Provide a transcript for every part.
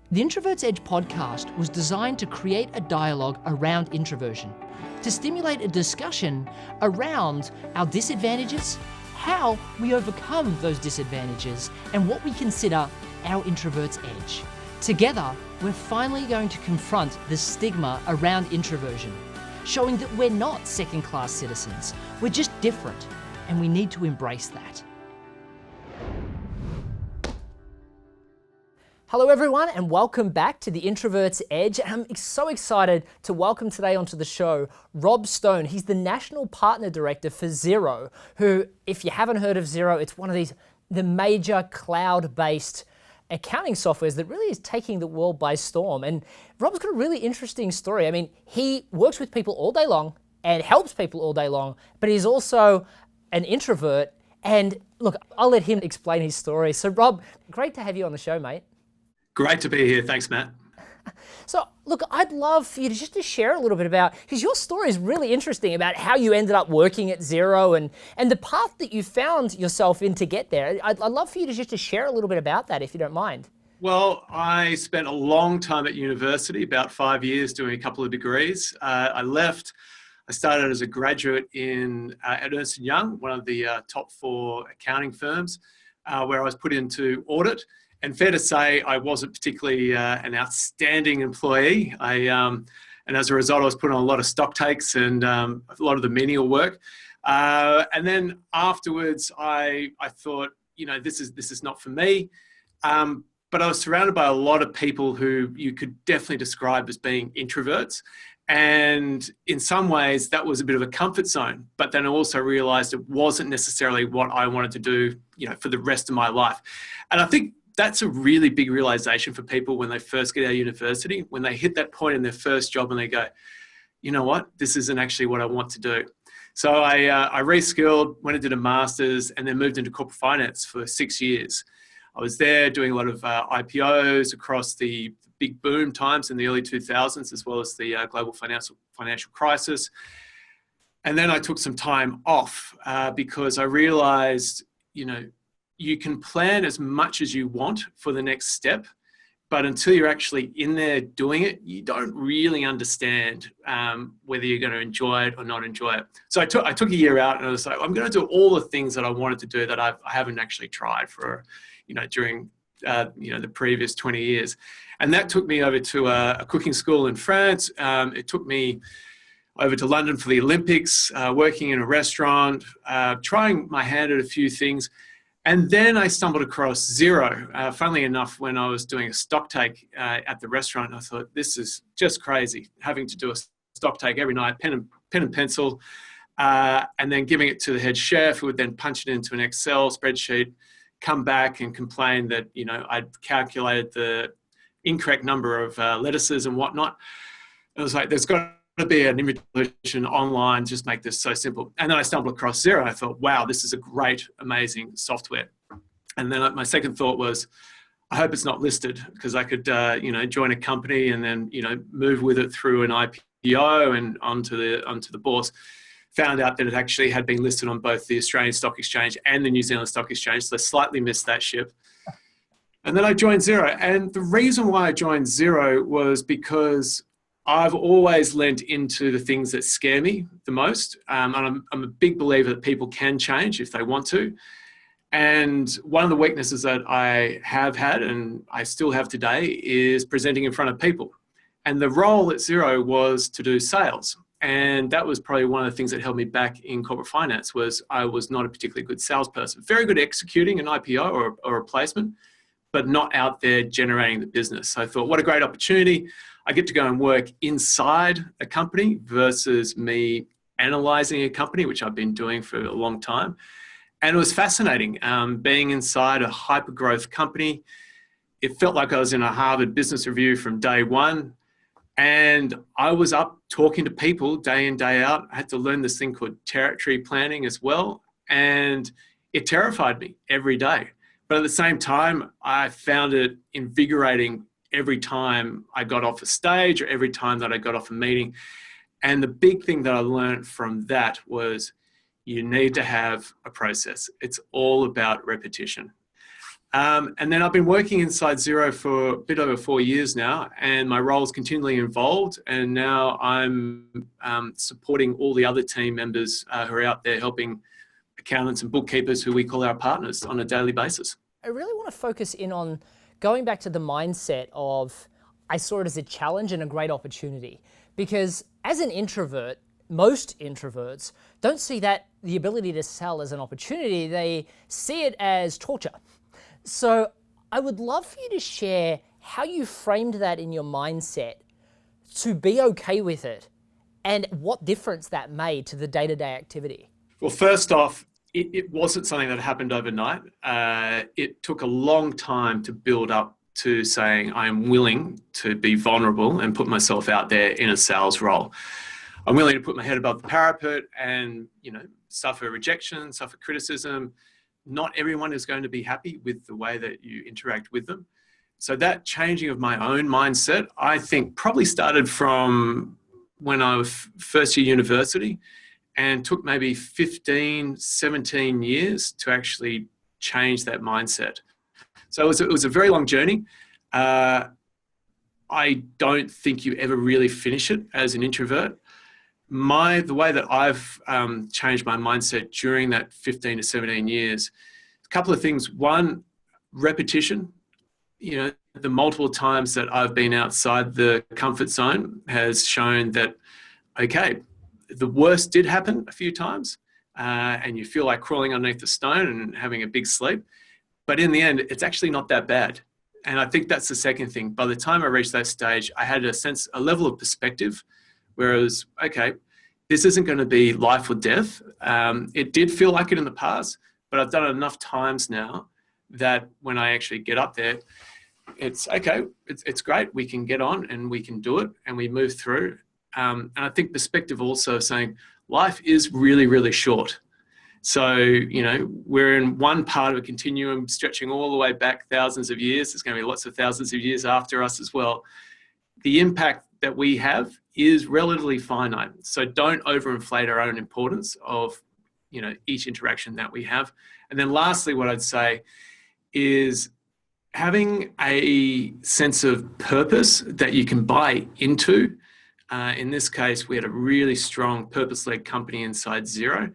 The Introverts Edge podcast was designed to create a dialogue around introversion, to stimulate a discussion around our disadvantages, how we overcome those disadvantages, and what we consider our introvert's edge. Together, we're finally going to confront the stigma around introversion, showing that we're not second-class citizens, we're just different, and we need to embrace that. Hello everyone, and welcome back to the Introverts Edge. I'm so excited to welcome today onto the show Rob Stone. He's the National Partner Director for Xero, who, if you haven't heard of Xero, it's one of the major cloud-based accounting softwares that really is taking the world by storm. And Rob's got a really interesting story. I mean, he works with people all day long and helps people all day long, but he's also an introvert. And look, I'll let him explain his story. So Rob, great to have you on the show, mate. Great to be here. Thanks, Matt. So, look, I'd love for you to just share a little bit about, because your story is really interesting about how you ended up working at Xero and the path that you found yourself in to get there. I'd love for you to just to share a little bit about that, if you don't mind. Well, I spent a long time at university, about 5 years, doing a couple of degrees. I left. I started as a graduate at Ernst & Young, one of the top 4 accounting firms, where I was put into audit. And fair to say, I wasn't particularly an outstanding employee. And as a result, I was put on a lot of stock takes and a lot of the menial work. And then afterwards, I thought, this is not for me. But I was surrounded by a lot of people who you could definitely describe as being introverts. And in some ways, that was a bit of a comfort zone. But then I also realized it wasn't necessarily what I wanted to do, for the rest of my life. And I think that's a really big realization for people when they first get out of university, when they hit that point in their first job and they go, you know what, this isn't actually what I want to do. So I reskilled, went and did a master's, and then moved into corporate finance for 6 years. I was there doing a lot of IPOs across the big boom times in the early 2000s, as well as the global financial crisis. And then I took some time off because I realized, you can plan as much as you want for the next step, but until you're actually in there doing it, you don't really understand whether you're going to enjoy it or not enjoy it. So I took a year out and I was like, I'm going to do all the things that I wanted to do that I haven't actually tried for, during the previous 20 years. And that took me over to a cooking school in France. It took me over to London for the Olympics, working in a restaurant, trying my hand at a few things. And then I stumbled across Xero. Funnily enough, when I was doing a stock take at the restaurant, I thought, this is just crazy, having to do a stock take every night, pen and pencil, and then giving it to the head chef, who would then punch it into an Excel spreadsheet, come back and complain that, I'd calculated the incorrect number of lettuces and whatnot. It was like, there's got to be an invitation online, just make this so simple. And then I stumbled across Xero. I thought, wow, this is a great, amazing software. And then my second thought was, I hope it's not listed, because I could, join a company and then, move with it through an IPO and onto the bourse. Found out that it actually had been listed on both the Australian Stock Exchange and the New Zealand Stock Exchange. So I slightly missed that ship. And then I joined Xero. And the reason why I joined Xero was because I've always lent into the things that scare me the most. And I'm a big believer that people can change if they want to. And one of the weaknesses that I have had, and I still have today, is presenting in front of people. And the role at Xero was to do sales. And that was probably one of the things that held me back in corporate finance, was I was not a particularly good salesperson. Very good at executing an IPO or a placement, but not out there generating the business. So I thought, what a great opportunity. I get to go and work inside a company versus me analyzing a company, which I've been doing for a long time. And it was fascinating being inside a hyper-growth company. It felt like I was in a Harvard Business Review from day one. And I was up talking to people day in, day out. I had to learn this thing called territory planning as well. And it terrified me every day. But at the same time, I found it invigorating every time I got off a stage or every time that I got off a meeting. And the big thing that I learned from that was you need to have a process. It's all about repetition. And then I've been working inside Xero for a bit over 4 years now, and my role's continually evolved. And now I'm supporting all the other team members who are out there helping accountants and bookkeepers who we call our partners on a daily basis. I really want to focus in on going back to the mindset of I saw it as a challenge and a great opportunity. Because as an introvert, most introverts don't see that the ability to sell as an opportunity, they see it as torture. So I would love for you to share how you framed that in your mindset to be okay with it and what difference that made to the day-to-day activity. Well, first off, it wasn't something that happened overnight. It took a long time to build up to saying I am willing to be vulnerable and put myself out there in a sales role. I'm willing to put my head above the parapet and, suffer rejection, suffer criticism. Not everyone is going to be happy with the way that you interact with them. So that changing of my own mindset, I think probably started from when I was first year university and took maybe 15, 17 years to actually change that mindset. So it was a very long journey. I don't think you ever really finish it as an introvert. The way that I've changed my mindset during that 15 to 17 years, a couple of things. One, repetition. The multiple times that I've been outside the comfort zone has shown that, okay, the worst did happen a few times and you feel like crawling underneath the stone and having a big sleep. But in the end, it's actually not that bad. And I think that's the second thing. By the time I reached that stage, I had a level of perspective, whereas, okay, this isn't going to be life or death. It did feel like it in the past, but I've done it enough times now that when I actually get up there, it's okay, it's great. We can get on and we can do it and we move through. And I think perspective also saying life is really, really short. So, we're in one part of a continuum stretching all the way back thousands of years. There's going to be lots of thousands of years after us as well. The impact that we have is relatively finite. So don't overinflate our own importance of, each interaction that we have. And then lastly, what I'd say is having a sense of purpose that you can buy into. In this case, we had a really strong purpose-led company inside Xero.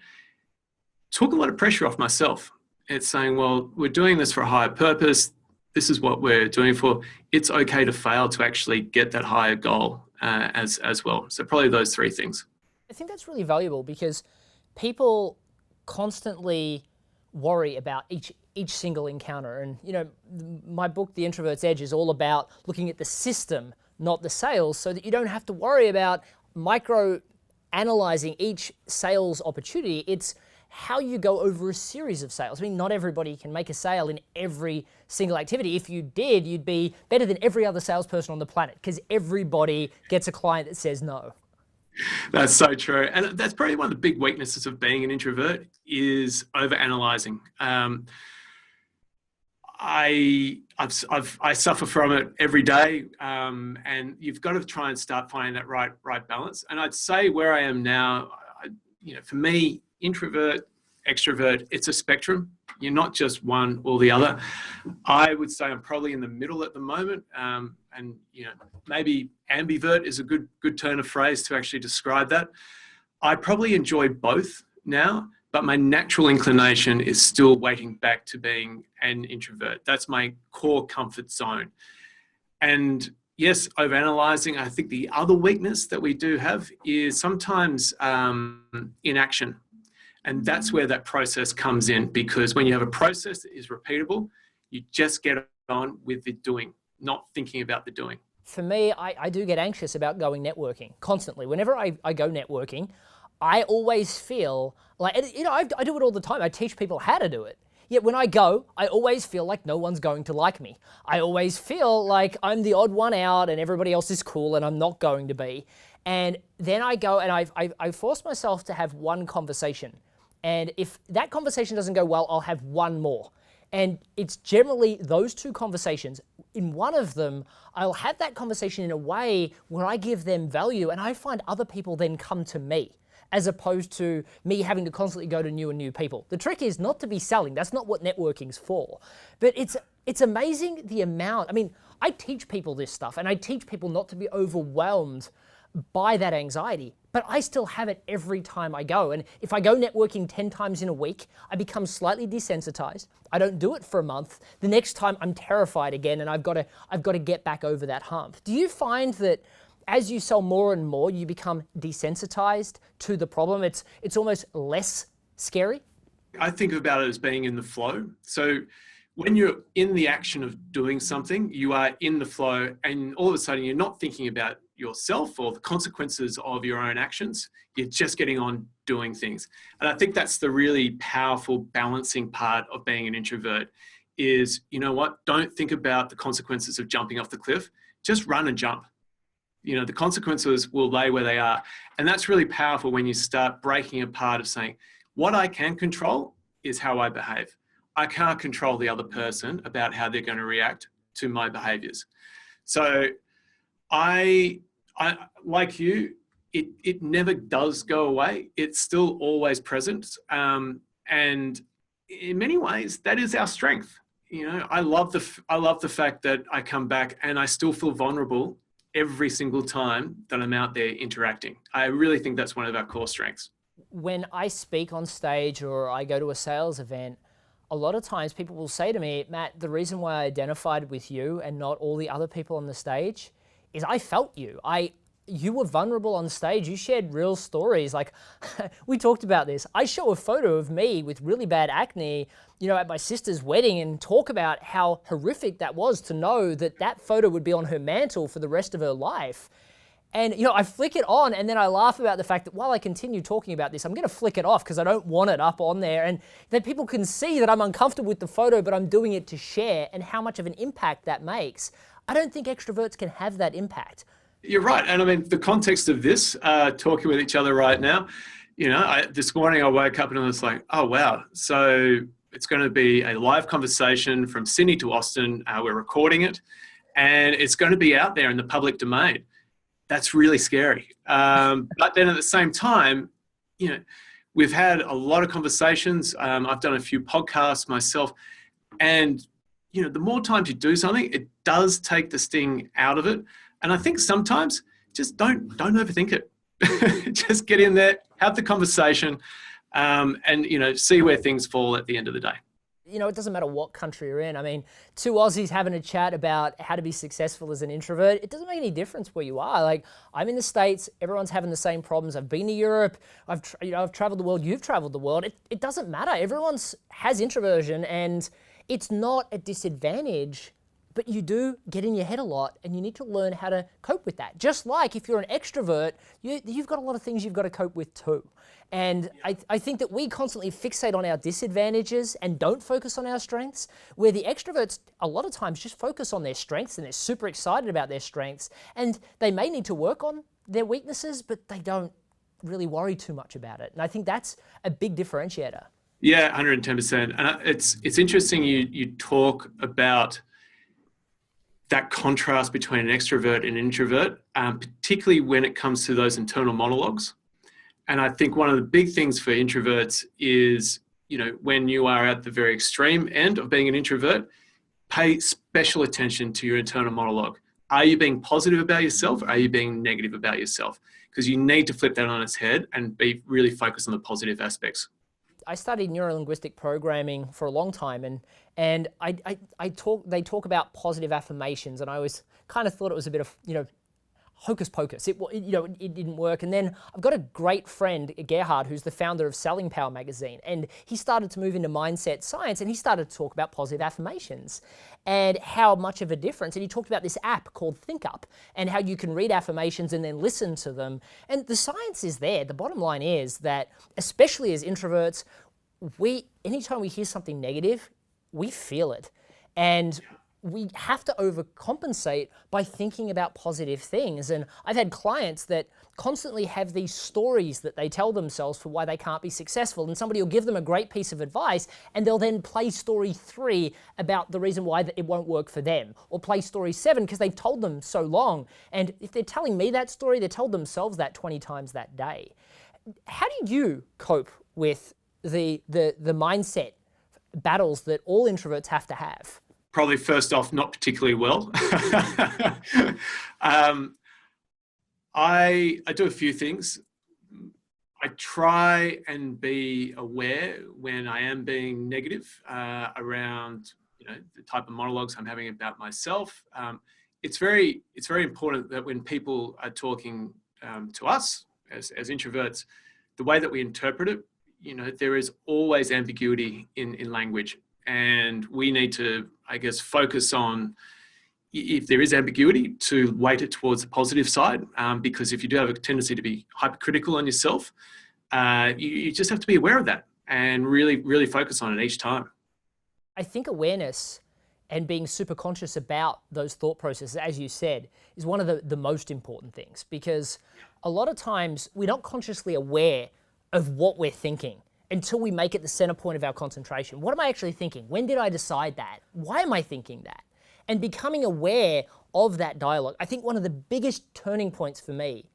Took a lot of pressure off myself. It's saying, well, we're doing this for a higher purpose. This is what we're doing for. It's okay to fail to actually get that higher goal as well. So probably those three things. I think that's really valuable because people constantly worry about each single encounter. And, my book, The Introverts Edge, is all about looking at the system, not the sales, so that you don't have to worry about micro-analyzing each sales opportunity. It's how you go over a series of sales. I mean, not everybody can make a sale in every single activity. If you did, you'd be better than every other salesperson on the planet because everybody gets a client that says no. That's so true. And that's probably one of the big weaknesses of being an introvert is over-analyzing. I suffer from it every day, and you've got to try and start finding that right balance. And I'd say where I am now, for me, introvert, extrovert, it's a spectrum. You're not just one or the other. I would say I'm probably in the middle at the moment, and maybe ambivert is a good turn of phrase to actually describe that. I probably enjoy both now, but my natural inclination is still weighting back to being an introvert. That's my core comfort zone. And yes, overanalyzing. I think the other weakness that we do have is sometimes inaction. And that's where that process comes in, because when you have a process that is repeatable, you just get on with the doing, not thinking about the doing. For me, I do get anxious about going networking constantly. Whenever I go networking, I always feel like, I do it all the time. I teach people how to do it. Yet when I go, I always feel like no one's going to like me. I always feel like I'm the odd one out and everybody else is cool and I'm not going to be. And then I go and I force myself to have one conversation. And if that conversation doesn't go well, I'll have one more. And it's generally those two conversations. In one of them, I'll have that conversation in a way where I give them value and I find other people then come to me. as opposed to me having to constantly go to new and new people. The trick is not to be selling. That's not what networking's for. But it's amazing the amount. I mean, I teach people this stuff, and I teach people not to be overwhelmed by that anxiety, but I still have it every time I go. And if I go networking 10 times in a week, I become slightly desensitized. I don't do it for a month. The next time I'm terrified again, and I've got to get back over that hump. Do you find that as you sell more and more, you become desensitized to the problem? It's almost less scary? I think about it as being in the flow. So when you're in the action of doing something, you are in the flow, and all of a sudden you're not thinking about yourself or the consequences of your own actions. You're just getting on doing things. And I think that's the really powerful balancing part of being an introvert is, you know what, don't think about the consequences of jumping off the cliff. Just run and jump. You know, the consequences will lay where they are. And that's really powerful when you start breaking apart of saying, what I can control is how I behave. I can't control the other person about how they're going to react to my behaviors. So I like you, it never does go away. It's still always present. And in many ways, that is our strength. You know, I love the fact that I come back and I still feel vulnerable every single time that I'm out there interacting. I really think that's one of our core strengths. When I speak on stage or I go to a sales event, a lot of times people will say to me, Matt, the reason why I identified with you and not all the other people on the stage is I felt you. You were vulnerable on stage. You shared real stories. Like we talked about this. I show a photo of me with really bad acne, you know, at my sister's wedding and talk about how horrific that was to know that that photo would be on her mantle for the rest of her life. And, you know, I flick it on and then I laugh about the fact that while I continue talking about this, I'm going to flick it off because I don't want it up on there. And that people can see that I'm uncomfortable with the photo, but I'm doing it to share and how much of an impact that makes. I don't think extroverts can have that impact. You're right. And I mean, the context of this, talking with each other right now, you know, this morning I woke up and I was like, oh, wow. So it's going to be a live conversation from Sydney to Austin. We're recording it and it's going to be out there in the public domain. That's really scary. But then at the same time, you know, we've had a lot of conversations. I've done a few podcasts myself. And, you know, the more times you do something, it does take the sting out of it. And I think sometimes just don't overthink it. Just get in there, have the conversation, and, you know, see where things fall at the end of the day. You know, it doesn't matter what country you're in. I mean, two Aussies having a chat about how to be successful as an introvert, it doesn't make any difference where you are. Like, I'm in the States, everyone's having the same problems. I've been to Europe, I've traveled the world, you've traveled the world. It doesn't matter. Everyone has introversion and it's not a disadvantage, but you do get in your head a lot and you need to learn how to cope with that. Just like if you're an extrovert, you've got a lot of things you've got to cope with too. And I think that we constantly fixate on our disadvantages and don't focus on our strengths, where the extroverts a lot of times just focus on their strengths and they're super excited about their strengths. And they may need to work on their weaknesses, but they don't really worry too much about it. And I think that's a big differentiator. Yeah, 110%. And it's interesting you talk about that contrast between an extrovert and an introvert, particularly when it comes to those internal monologues. And I think one of the big things for introverts is, you know, when you are at the very extreme end of being an introvert, pay special attention to your internal monologue. Are you being positive about yourself? Or are you being negative about yourself? Because you need to flip that on its head and be really focused on the positive aspects. I studied neuro-linguistic programming for a long time, and they talk about positive affirmations, and I always kind of thought it was a bit of, you know, hocus pocus. It didn't work. And then I've got a great friend, Gerhard, who's the founder of Selling Power magazine, and he started to move into mindset science, and he started to talk about positive affirmations and how much of a difference. And he talked about this app called ThinkUp and how you can read affirmations and then listen to them. And the science is there. The bottom line is that, especially as introverts, anytime we hear something negative, we feel it. And we have to overcompensate by thinking about positive things. And I've had clients that constantly have these stories that they tell themselves for why they can't be successful. And somebody will give them a great piece of advice and they'll then play story 3 about the reason why it won't work for them, or play story 7 because they've told them so long. And if they're telling me that story, they told themselves that 20 times that day. How do you cope with the mindset battles that all introverts have to have? Probably first off, not particularly well. I do a few things. I try and be aware when I am being negative around, the type of monologues I'm having about myself. It's very important that when people are talking to us as introverts, the way that we interpret it, there is always ambiguity in language, and we need to, I guess, focus on, if there is ambiguity, to weight it towards the positive side, because if you do have a tendency to be hypercritical on yourself, you just have to be aware of that and really focus on it each time. I think awareness and being super conscious about those thought processes, as you said, is one of the most important things, because a lot of times we're not consciously aware of what we're thinking until we make it the center point of our concentration. What am I actually thinking? When did I decide that? Why am I thinking that? And becoming aware of that dialogue. I think one of the biggest turning points for me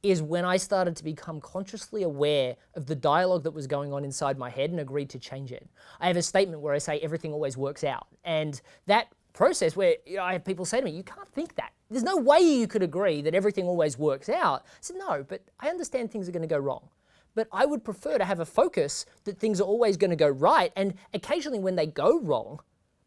is when I started to become consciously aware of the dialogue that was going on inside my head and agreed to change it. I have a statement where I say everything always works out. And that process where I have people say to me, you can't think that. There's no way you could agree that everything always works out. I said, no, but I understand things are going to go wrong. But I would prefer to have a focus that things are always going to go right, and occasionally when they go wrong,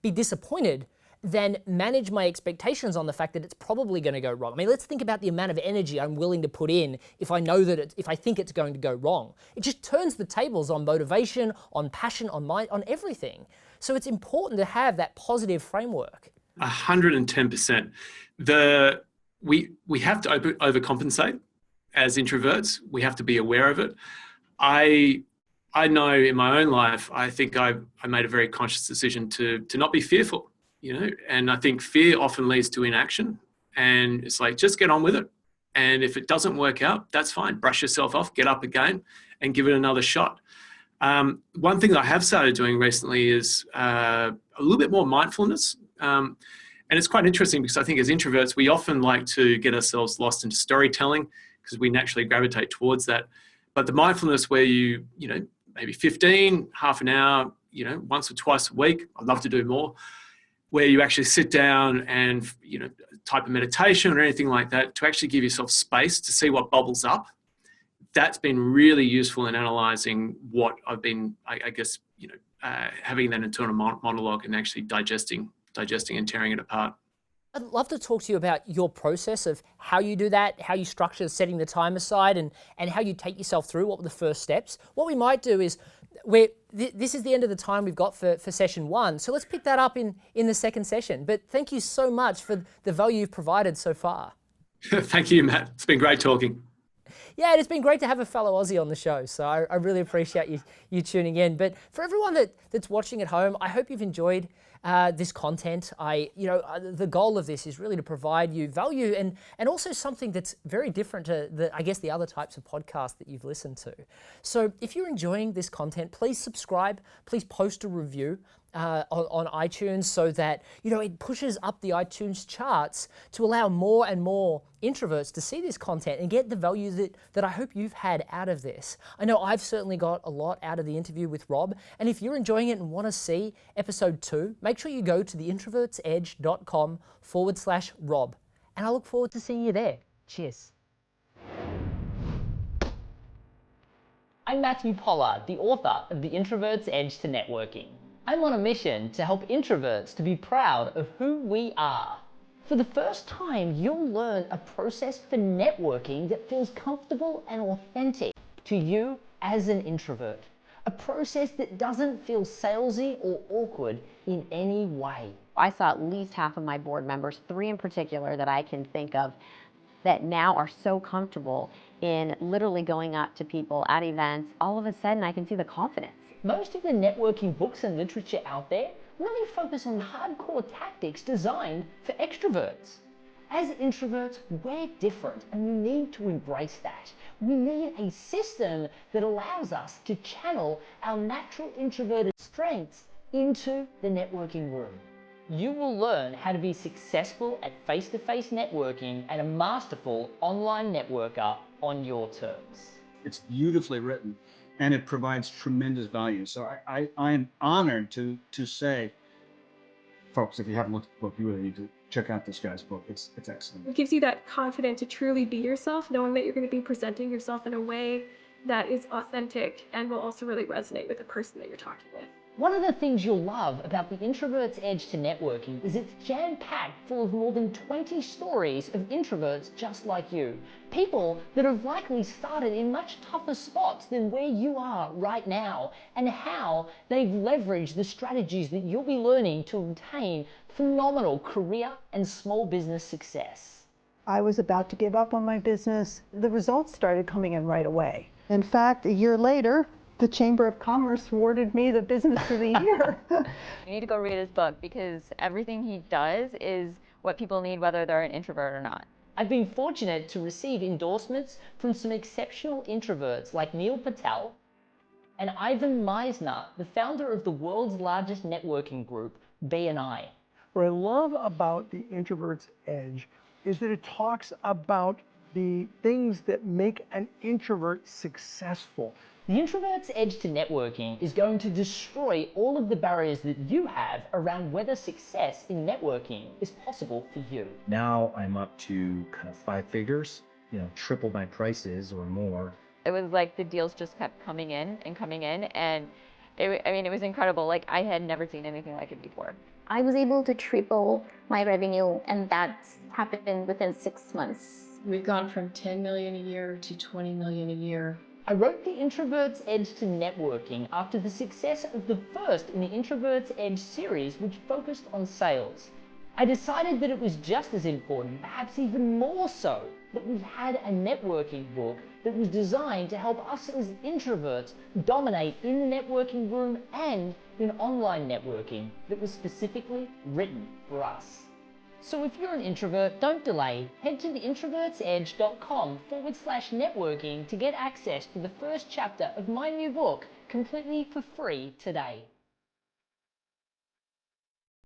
be disappointed, than manage my expectations on the fact that it's probably going to go wrong. I mean, let's think about the amount of energy I'm willing to put in if I know that if I think it's going to go wrong. It just turns the tables on motivation, on passion, on everything. So it's important to have that positive framework. 110%. We have to overcompensate as introverts. We have to be aware of it. I know in my own life, I think I made a very conscious decision to not be fearful. And I think fear often leads to inaction, and it's like, just get on with it. And if it doesn't work out, that's fine. Brush yourself off, get up again and give it another shot. One thing that I have started doing recently is a little bit more mindfulness. And it's quite interesting because I think as introverts, we often like to get ourselves lost into storytelling because we naturally gravitate towards that. But the mindfulness where you maybe 15, half an hour, once or twice a week, I'd love to do more, where you actually sit down and, type of meditation or anything like that to actually give yourself space to see what bubbles up. That's been really useful in analyzing what I've been, I guess, having that internal monologue and actually digesting and tearing it apart. I'd love to talk to you about your process of how you do that, how you structure setting the time aside, and how you take yourself through. What were the first steps? What we might do is, this is the end of the time we've got for session 1, so let's pick that up in the second session. But thank you so much for the value you've provided so far. Thank you, Matt. It's been great talking. Yeah, it's been great to have a fellow Aussie on the show, so I really appreciate you tuning in. But for everyone that's watching at home, I hope you've enjoyed this content. The goal of this is really to provide you value and also something that's very different to the other types of podcasts that you've listened to. So if you're enjoying this content, please subscribe, please post a review on iTunes so that it pushes up the iTunes charts to allow more and more introverts to see this content and get the value that I hope you've had out of this. I know I've certainly got a lot out of the interview with Rob, and if you're enjoying it and want to see episode 2, make sure you go to theintrovertsedge.com/Rob, and I look forward to seeing you there. Cheers. I'm Matthew Pollard, the author of The Introvert's Edge to Networking. I'm on a mission to help introverts to be proud of who we are. For the first time, you'll learn a process for networking that feels comfortable and authentic to you as an introvert. A process that doesn't feel salesy or awkward in any way. I saw at least half of my board members, 3 in particular that I can think of, that now are so comfortable in literally going up to people at events. All of a sudden, I can see the confidence. Most of the networking books and literature out there really focus on hardcore tactics designed for extroverts. As introverts, we're different, and we need to embrace that. We need a system that allows us to channel our natural introverted strengths into the networking room. You will learn how to be successful at face-to-face networking and a masterful online networker on your terms. It's beautifully written, and it provides tremendous value. So I am honored to say, folks, if you haven't looked at the book, you really need to check out this guy's book. It's excellent. It gives you that confidence to truly be yourself, knowing that you're going to be presenting yourself in a way that is authentic and will also really resonate with the person that you're talking with. One of the things you'll love about the Introvert's Edge to Networking is it's jam-packed full of more than 20 stories of introverts just like you. People that have likely started in much tougher spots than where you are right now, and how they've leveraged the strategies that you'll be learning to obtain phenomenal career and small business success. I was about to give up on my business. The results started coming in right away. In fact, a year later, the Chamber of Commerce awarded me the Business of the Year. You need to go read his book because everything he does is what people need, whether they're an introvert or not. I've been fortunate to receive endorsements from some exceptional introverts like Neil Patel and Ivan Meisner, the founder of the world's largest networking group, BNI. What I love about the Introvert's Edge is that it talks about the things that make an introvert successful. The Introvert's Edge to Networking is going to destroy all of the barriers that you have around whether success in networking is possible for you. Now I'm up to kind of 5 figures, triple my prices or more. It was like the deals just kept coming in, and it was incredible. Like, I had never seen anything like it before. I was able to triple my revenue, and that happened within 6 months. We've gone from 10 million a year to 20 million a year. I wrote the Introvert's Edge to Networking after the success of the first in the Introvert's Edge series, which focused on sales. I decided that it was just as important, perhaps even more so, that we had a networking book that was designed to help us as introverts dominate in the networking room and in online networking, that was specifically written for us. So if you're an introvert, don't delay. Head to theintrovertsedge.com/networking to get access to the first chapter of my new book completely for free today.